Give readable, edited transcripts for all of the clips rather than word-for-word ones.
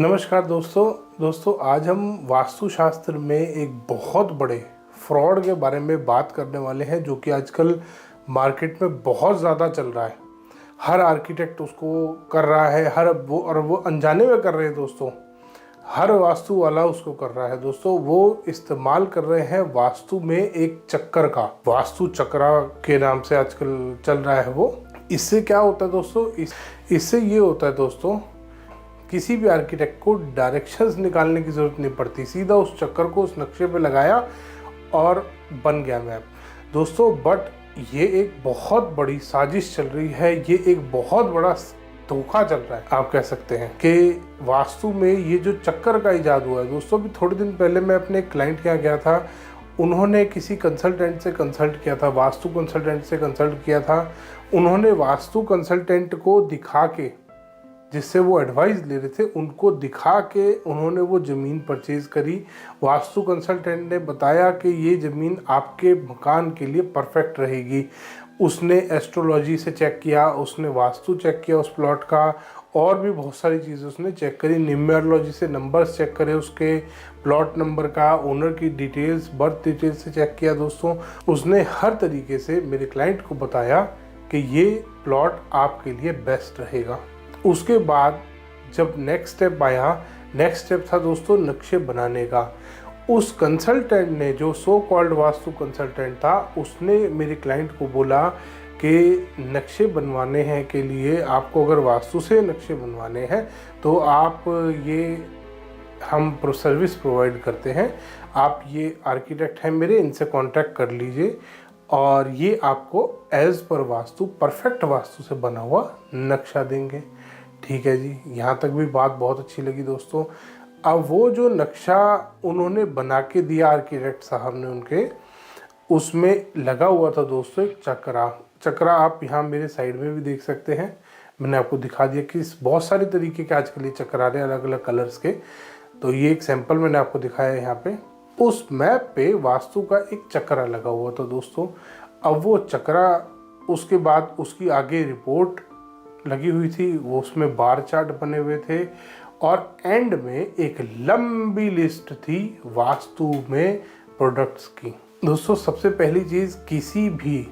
नमस्कार दोस्तों आज हम वास्तुशास्त्र में एक बहुत बड़े फ्रॉड के बारे में बात करने वाले हैं जो कि आजकल मार्केट में बहुत ज़्यादा चल रहा है। हर आर्किटेक्ट उसको कर रहा है, वो अनजाने में कर रहे हैं दोस्तों। हर वास्तु वाला उसको कर रहा है दोस्तों। वो इस्तेमाल कर रहे हैं वास्तु में एक चक्कर का, वास्तु चक्रा के नाम से आजकल चल रहा है वो। इससे क्या होता है दोस्तों, इससे ये होता है दोस्तों, किसी भी आर्किटेक्ट को डायरेक्शंस निकालने की ज़रूरत नहीं पड़ती। सीधा उस चक्कर को उस नक्शे पे लगाया और बन गया मैप दोस्तों। बट ये एक बहुत बड़ी साजिश चल रही है, ये एक बहुत बड़ा धोखा चल रहा है, आप कह सकते हैं कि वास्तु में ये जो चक्कर का इजाद हुआ है दोस्तों। अभी थोड़े दिन पहले मैं अपने क्लाइंट के यहाँ गया था, उन्होंने किसी कंसल्टेंट से कंसल्ट किया था, वास्तु कंसल्टेंट से कंसल्ट किया था। उन्होंने वास्तु कंसल्टेंट को दिखा के, जिससे वो एडवाइस ले रहे थे, उनको दिखा के उन्होंने वो ज़मीन परचेज़ करी। वास्तु कंसल्टेंट ने बताया कि ये ज़मीन आपके मकान के लिए परफेक्ट रहेगी। उसने एस्ट्रोलॉजी से चेक किया, उसने वास्तु चेक किया उस प्लॉट का, और भी बहुत सारी चीज़ें उसने चेक करी। न्यूमेरोलॉजी से नंबर्स चेक करे, उसके प्लॉट नंबर का, ओनर की डिटेल्स, बर्थ डिटेल्स से चेक किया दोस्तों। उसने हर तरीके से मेरे क्लाइंट को बताया कि ये प्लॉट आपके लिए बेस्ट रहेगा। उसके बाद जब नेक्स्ट स्टेप आया, नेक्स्ट स्टेप था दोस्तों नक्शे बनाने का। उस कंसल्टेंट ने, जो सो कॉल्ड वास्तु कंसल्टेंट था, उसने मेरे क्लाइंट को बोला कि नक्शे बनवाने हैं के लिए आपको, अगर वास्तु से नक्शे बनवाने हैं तो आप ये हम सर्विस प्रोवाइड करते हैं, आप ये आर्किटेक्ट हैं मेरे, इनसे कांटेक्ट कर लीजिए और ये आपको as per vastu, perfect vastu से बना हुआ नक्शा देंगे। ठीक है जी, यहाँ तक भी बात बहुत अच्छी लगी दोस्तों। अब वो जो नक्शा उन्होंने बना के दिया आर्किटेक्ट साहब ने उनके, उसमें लगा हुआ था दोस्तों एक चक्रा आप यहाँ मेरे साइड में भी देख सकते हैं। मैंने आपको दिखा दिया कि बहुत सारे तरीके के आजकल ये चक्र आ रहे हैं अलग अलग कलर्स के। तो ये एक सैंपल मैंने आपको दिखाया है यहाँ पे। उस मैप पे वास्तु का एक चक्रा लगा हुआ था दोस्तों। अब वो चक्रा, उसके बाद उसकी आगे रिपोर्ट लगी हुई थी, वो उसमें बार चार्ट बने हुए थे, और एंड में एक लंबी लिस्ट थी वास्तु में प्रोडक्ट्स की दोस्तों। सबसे पहली चीज़, किसी भी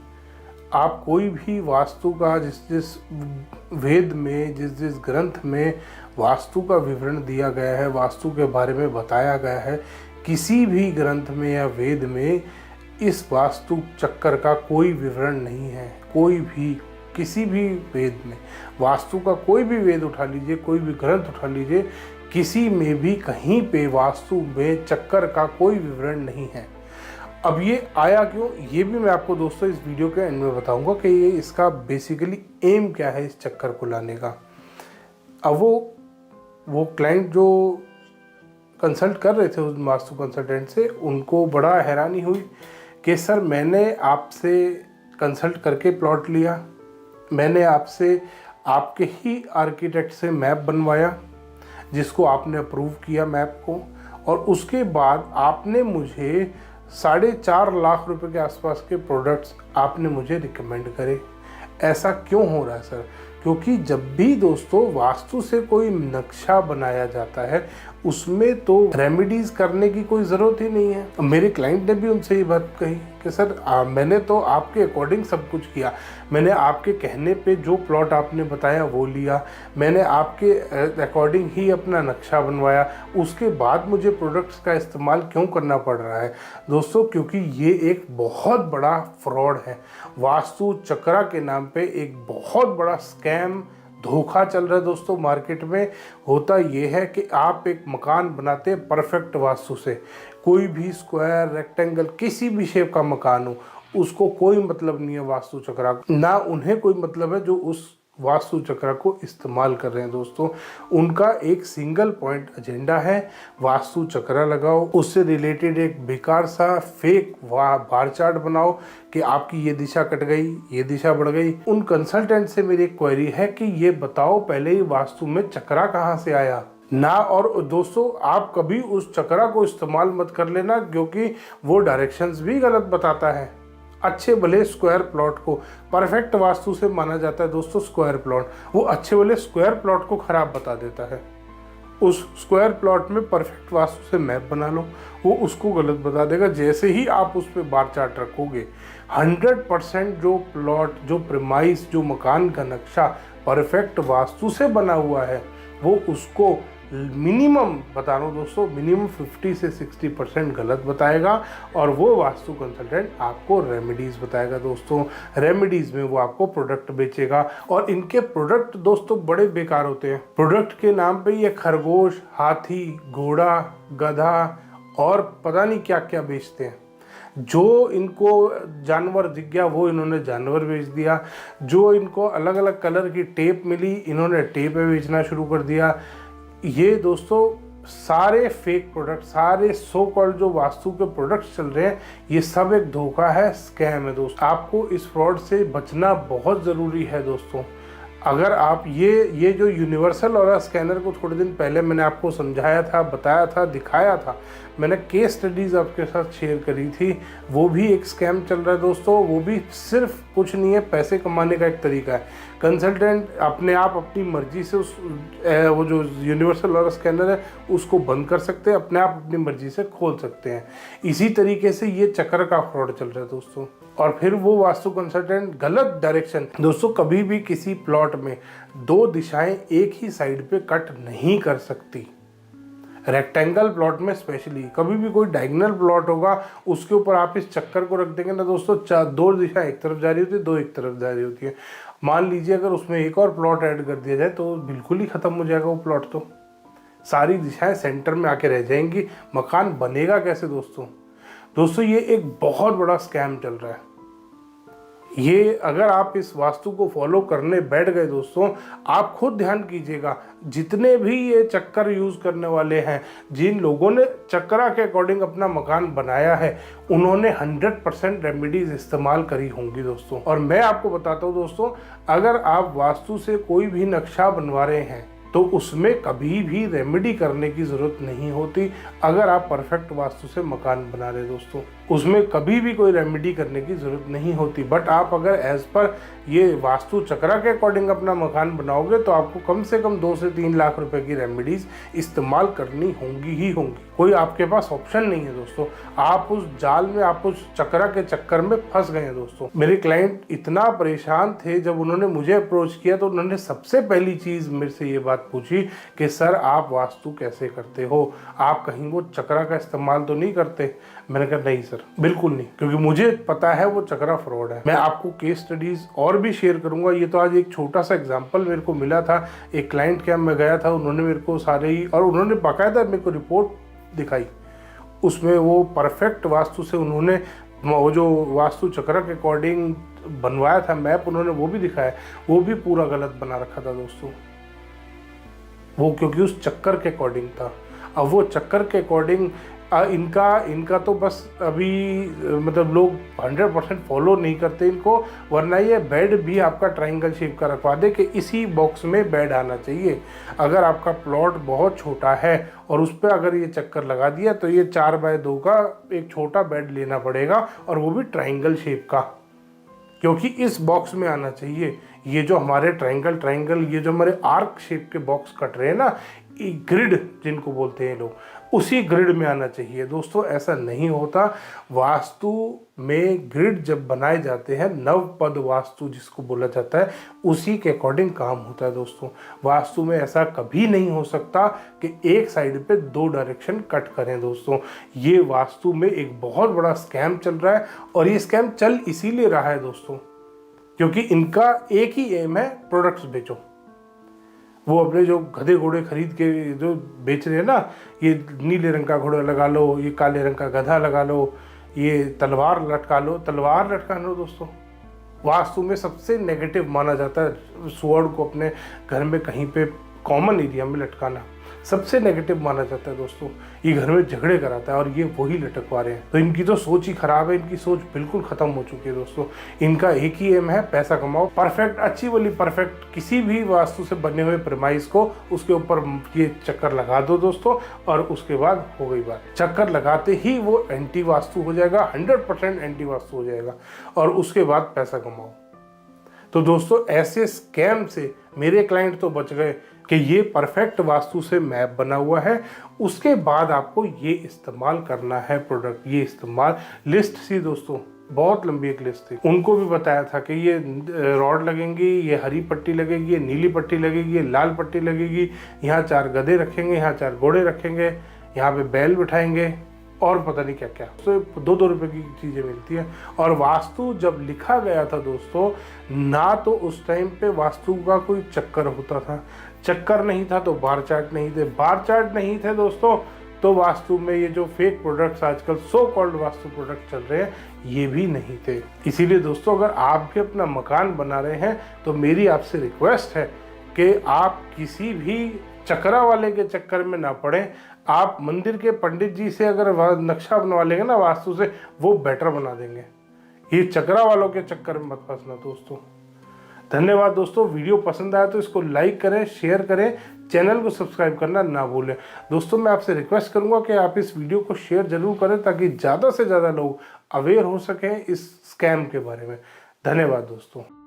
आप कोई भी वास्तु का जिस वेद में, जिस ग्रंथ में वास्तु का विवरण दिया गया है, वास्तु के बारे में बताया गया है, किसी भी ग्रंथ में या वेद में इस वास्तु चक्कर का कोई विवरण नहीं है। कोई भी, किसी भी वेद में, वास्तु का कोई भी वेद उठा लीजिए, कोई भी ग्रंथ उठा लीजिए, किसी में भी कहीं पे वास्तु में चक्कर का कोई विवरण नहीं है। अब ये आया क्यों, ये भी मैं आपको दोस्तों इस वीडियो के एंड में बताऊंगा कि ये इसका बेसिकली एम क्या है इस चक्कर को लाने का। अब वो क्लाइंट जो कंसल्ट कर रहे थे उस वास्तु कंसल्टेंट से, उनको बड़ा हैरानी हुई कि सर, मैंने आपसे कंसल्ट करके प्लॉट लिया, मैंने आपसे आपके ही आर्किटेक्ट से मैप बनवाया जिसको आपने अप्रूव किया मैप को, और उसके बाद आपने मुझे 4.5 लाख रुपए के आसपास के प्रोडक्ट्स आपने मुझे रिकमेंड करे। ऐसा क्यों हो रहा है सर? क्योंकि जब भी दोस्तों वास्तु से कोई नक्शा बनाया जाता है, उसमें तो रेमेडीज करने की कोई ज़रूरत ही नहीं है। मेरे क्लाइंट ने भी उनसे ये बात कही कि सर, मैंने तो आपके अकॉर्डिंग सब कुछ किया, मैंने आपके कहने पे जो प्लॉट आपने बताया वो लिया, मैंने आपके अकॉर्डिंग ही अपना नक्शा बनवाया, उसके बाद मुझे प्रोडक्ट्स का इस्तेमाल क्यों करना पड़ रहा है दोस्तों? क्योंकि ये एक बहुत बड़ा फ्रॉड है। वास्तु चक्रा के नाम पे एक बहुत बड़ा स्कैम, धोखा चल रहा है दोस्तों मार्केट में। होता ये है कि आप एक मकान बनाते हैं परफेक्ट वास्तु से, कोई भी स्क्वायर, रेक्टेंगल, किसी भी शेप का मकान हो, उसको कोई मतलब नहीं है वास्तु चक्रा, ना उन्हें कोई मतलब है जो उस वास्तु चक्र को इस्तेमाल कर रहे हैं दोस्तों। उनका एक सिंगल पॉइंट एजेंडा है, वास्तु चक्र लगाओ, उससे रिलेटेड एक बेकार सा फेक बार चार्ट बनाओ कि आपकी ये दिशा कट गई, ये दिशा बढ़ गई। उन कंसल्टेंट से मेरी एक क्वेरी है कि ये बताओ पहले ही वास्तु में चक्रा कहाँ से आया ना। और दोस्तों, आप कभी उस चक्रा को इस्तेमाल मत कर लेना, क्योंकि वो डायरेक्शंस भी गलत बताता है। अच्छे भले स्क्वायर प्लॉट को परफेक्ट वास्तु से माना जाता है दोस्तों, स्क्वायर प्लॉट वो अच्छे भले स्क्वायर प्लॉट को खराब बता देता है। उस स्क्वायर प्लॉट में परफेक्ट वास्तु से मैप बना लो, वो उसको गलत बता देगा। जैसे ही आप उस पर बार चार्ट रखोगे 100% जो प्लॉट, जो प्रीमाइस, जो मकान का नक्शा परफेक्ट वास्तु से बना हुआ है, वो उसको मिनिमम बता रहा हूँ दोस्तों, मिनिमम 50 से 60% गलत बताएगा। और वो वास्तु कंसल्टेंट आपको रेमेडीज़ बताएगा दोस्तों। रेमेडीज़ में वो आपको प्रोडक्ट बेचेगा, और इनके प्रोडक्ट दोस्तों बड़े बेकार होते हैं। प्रोडक्ट के नाम पे ये खरगोश, हाथी, घोड़ा, गधा और पता नहीं क्या क्या बेचते हैं। जो इनको जानवर दिख गया वो इन्होंने जानवर बेच दिया। जो इनको अलग अलग कलर की टेप मिली, इन्होंने टेप बेचना शुरू कर दिया। ये दोस्तों सारे फेक प्रोडक्ट, सारे सो कॉल्ड जो वास्तु के प्रोडक्ट्स चल रहे हैं, ये सब एक धोखा है, स्कैम है दोस्तों। आपको इस फ्रॉड से बचना बहुत ज़रूरी है दोस्तों। अगर आप ये जो यूनिवर्सल ऑरा स्कैनर को थोड़े दिन पहले मैंने आपको समझाया था, बताया था, दिखाया था, मैंने केस स्टडीज़ आपके साथ शेयर करी थी, वो भी एक स्कैम चल रहा है दोस्तों। वो भी सिर्फ कुछ नहीं है, पैसे कमाने का एक तरीका है। कंसल्टेंट अपने आप अपनी मर्जी से वो जो यूनिवर्सल ऑरा स्कैनर है उसको बंद कर सकते हैं, अपने आप अपनी मर्जी से खोल सकते हैं। इसी तरीके से ये चक्कर का फ्रॉड चल रहा है दोस्तों। और फिर वो वास्तु कंसल्टेंट गलत डायरेक्शन दोस्तों, कभी भी किसी प्लॉट में 2 दिशाएं एक ही साइड पे कट नहीं कर सकती। रेक्टेंगल प्लॉट में स्पेशली, कभी भी कोई डायगोनल प्लॉट होगा उसके ऊपर आप इस चक्कर को रख देंगे ना दोस्तों, 2 दिशा एक तरफ जा रही होती है, 2 एक तरफ जा रही होती है। मान लीजिए अगर उसमें एक और प्लॉट ऐड कर दिया जाए तो बिल्कुल ही खत्म हो जाएगा वो प्लॉट। तो सारी दिशाएं सेंटर में आके रह जाएंगी, मकान बनेगा कैसे दोस्तों? ये एक बहुत बड़ा स्कैम चल रहा है। ये अगर आप इस वास्तु को फॉलो करने बैठ गए दोस्तों, आप खुद ध्यान कीजिएगा, जितने भी ये चक्कर यूज़ करने वाले हैं, जिन लोगों ने चक्करा के अकॉर्डिंग अपना मकान बनाया है, उन्होंने 100% रेमेडीज इस्तेमाल करी होंगी दोस्तों। और मैं आपको बताता हूँ दोस्तों, अगर आप वास्तु से कोई भी नक्शा बनवा रहे हैं तो उसमें कभी भी रेमेडी करने की ज़रूरत नहीं होती। अगर आप परफेक्ट वास्तु से मकान बना रहे दोस्तों, उसमें कभी भी कोई रेमेडी करने की ज़रूरत नहीं होती। बट आप अगर एज पर ये वास्तु चक्रा के अकॉर्डिंग अपना मकान बनाओगे तो आपको कम से कम 2 से 3 लाख रुपए की रेमेडीज इस्तेमाल करनी होंगी ही होंगी। कोई आपके पास ऑप्शन नहीं है दोस्तों। आप उस जाल में, आप उस चक्रा के चक्कर में फंस गए हैं दोस्तों। मेरे क्लाइंट इतना परेशान थे, जब उन्होंने मुझे अप्रोच किया तो उन्होंने सबसे पहली चीज़ मेरे से ये बात पूछी कि सर आप वास्तु कैसे करते हो, आप कहीं वो चक्रा का इस्तेमाल तो नहीं करते? मैंने कहा नहीं सर, बिल्कुल नहीं, क्योंकि मुझे पता है वो चक्रा फ्रॉड है। मैं आपको केस स्टडीज और भी शेयर करूंगा। ये तो आज एक छोटा सा एग्जांपल मेरे को मिला था। एक क्लाइंट के यहाँ मैं गया था, उन्होंने मेरे को सारे ही, और उन्होंने बाकायदा मेरे को रिपोर्ट दिखाई, उसमें वो परफेक्ट वास्तु से उन्होंने वो जो वास्तु चक्र के अकॉर्डिंग बनवाया था मैप, उन्होंने वो भी दिखाया, वो भी पूरा गलत बना रखा था दोस्तों। वो क्योंकि उस चक्कर के अकॉर्डिंग था। अब वो चक्कर के अकॉर्डिंग इनका तो बस अभी मतलब लोग 100% फॉलो नहीं करते इनको, वरना ये बेड भी आपका ट्रायंगल शेप का रखवा दे कि इसी बॉक्स में बेड आना चाहिए। अगर आपका प्लॉट बहुत छोटा है और उस पर अगर ये चक्कर लगा दिया तो ये 4x2 का एक छोटा बेड लेना पड़ेगा, और वो भी ट्रायंगल शेप का, क्योंकि इस बॉक्स में आना चाहिए। ये जो हमारे ट्रायंगल ये जो हमारे आर्क शेप के बॉक्स कट रहे हैं ना, ग्रिड जिनको बोलते हैं लोग, उसी ग्रिड में आना चाहिए दोस्तों। ऐसा नहीं होता। वास्तु में ग्रिड जब बनाए जाते हैं, नवपद वास्तु जिसको बोला जाता है, उसी के अकॉर्डिंग काम होता है दोस्तों। वास्तु में ऐसा कभी नहीं हो सकता कि एक साइड पे 2 डायरेक्शन कट करें दोस्तों। ये वास्तु में एक बहुत बड़ा स्कैम चल रहा है, और ये स्कैम चल इसीलिए रहा है दोस्तों क्योंकि इनका एक ही एम है, प्रोडक्ट्स बेचो। वो अपने जो गधे घोड़े खरीद के जो बेच रहे हैं ना, ये नीले रंग का घोड़ा लगा लो, ये काले रंग का गधा लगा लो, ये तलवार लटका लो, तलवार लटका लो दोस्तों। वास्तु में सबसे नेगेटिव माना जाता है स्वॉर्ड को अपने घर में कहीं पे कॉमन एरिया में लटकाना, सबसे नेगेटिव माना जाता है दोस्तों। ये घर में झगड़े कराता है और ये वही लटकवा रहे हैं। तो इनकी तो सोच ही खराब है, इनकी सोच बिल्कुल खत्म हो चुकी है दोस्तों। इनका एक ही एम है, पैसा कमाओ। परफेक्ट, अच्छी वाली परफेक्ट किसी भी वास्तु से बने हुए प्रेमाइस को उसके ऊपर ये चक्कर लगा दो दोस्तों, और उसके बाद हो गई बात। चक्कर लगाते ही वो एंटी वास्तु हो जाएगा, 100% एंटी वास्तु हो जाएगा, और उसके बाद पैसा कमाओ। तो दोस्तों ऐसे स्कैम से मेरे क्लाइंट तो बच गए कि ये परफेक्ट वास्तु से मैप बना हुआ है, उसके बाद आपको ये इस्तेमाल करना है प्रोडक्ट, ये इस्तेमाल। लिस्ट थी दोस्तों, बहुत लंबी एक लिस्ट थी। उनको भी बताया था कि ये रॉड लगेंगी, ये हरी पट्टी लगेगी, ये नीली पट्टी लगेगी, ये लाल पट्टी लगेगी, यहाँ 4 गधे रखेंगे, यहाँ 4 घोड़े रखेंगे, यहाँ पे बैल बिठाएंगे और पता नहीं क्या क्या। तो 2-2 रुपए की चीज़ें मिलती हैं। और वास्तु जब लिखा गया था दोस्तों, ना तो उस टाइम पे वास्तु का कोई चक्कर होता था, चक्कर नहीं था तो बार चार्ट नहीं थे, बार चार्ट नहीं थे दोस्तों तो वास्तु में ये जो फेक प्रोडक्ट्स आजकल सो कॉल्ड वास्तु प्रोडक्ट चल रहे हैं, ये भी नहीं थे। इसीलिए दोस्तों, अगर आप भी अपना मकान बना रहे हैं तो मेरी आपसे रिक्वेस्ट है कि आप किसी भी चक्रा वाले के चक्कर में ना पड़े। आप मंदिर के पंडित जी से अगर नक्शा बनवा लेंगे ना वास्तु से, वो बेटर बना देंगे। ये चक्रा वालों के चक्कर में मत फंसना दोस्तों। धन्यवाद दोस्तों। वीडियो पसंद आया तो इसको लाइक करें, शेयर करें, चैनल को सब्सक्राइब करना ना भूलें। दोस्तों, मैं आपसे रिक्वेस्ट करूंगा कि आप इस वीडियो को शेयर जरूर करें ताकि ज़्यादा से ज़्यादा लोग अवेयर हो सकें इस स्कैम के बारे में। धन्यवाद दोस्तों।